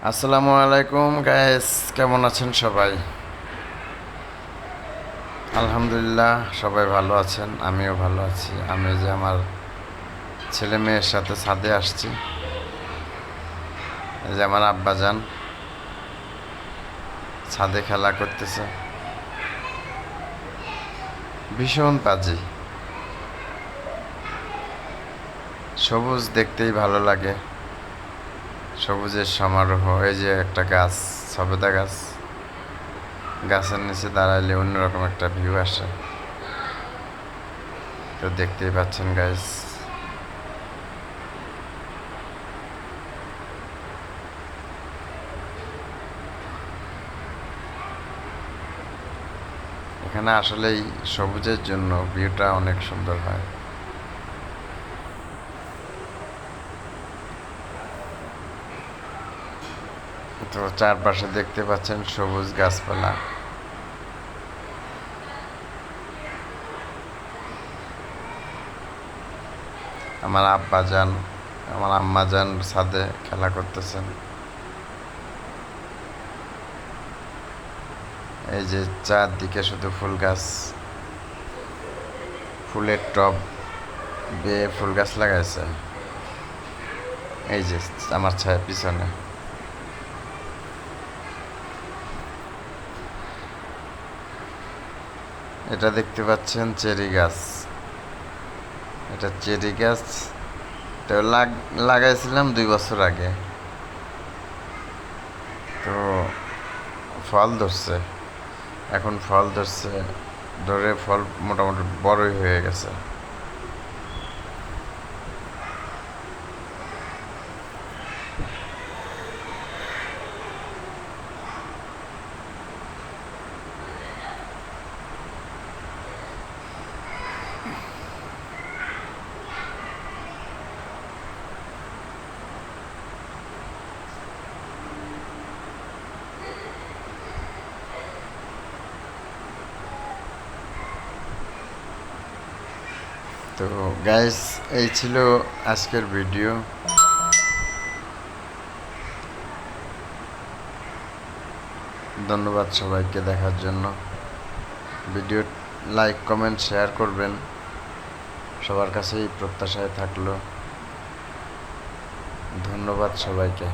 আসসালামু আলাইকুম গাইস, কেমন আছেন সবাই? আলহামদুলিল্লাহ, সবাই ভালো আছেন, আমিও ভালো আছি। আমি যে আমার ছেলে মেয়ের সাথে ছাদে আসছি। এই যে আমার আব্বাজান ছাদে খেলা করতেছে, ভীষণ পাজি। সবুজ দেখতেই ভালো লাগে, সবুজের সমারোহ। এই যে একটা গাছ, সবেদা গাছ, গাছের নিচে দাঁড়াইলে অন্যরকম একটা ভিউ আসে। তো দেখতেই পাচ্ছেন গাইস। এখানে আসলেই সবুজের জন্য ভিউটা অনেক সুন্দর হয়। তো চারপাশে দেখতে পাচ্ছেন সবুজ গাছপালা। আমার আব্বাজান, আমার আম্মাজান ছাদে খেলা করতেছেন। এই যে চারদিকে শুধু ফুল গাছ, ফুলের টব বেয়ে ফুল গাছ লাগাইছে। এই যে আমার ছায়া পিছনে, এটা দেখতে পাচ্ছেন চেরি গাছ। এটা চেরি গাছ, তো লাগাইছিলাম 2 বছর আগে। তো ফল ধরছে, এখন ফল ধরছে, ধরে ফল মোটামুটি বড়ই হয়ে গেছে। তো গাইস, এই ছিল আজকের ভিডিও। ধন্যবাদ সবাইকে দেখার জন্য। ভিডিও লাইক, কমেন্ট, শেয়ার করবেন, সবার কাছেই প্রত্যাশায় থাকলো। ধন্যবাদ সবাইকে।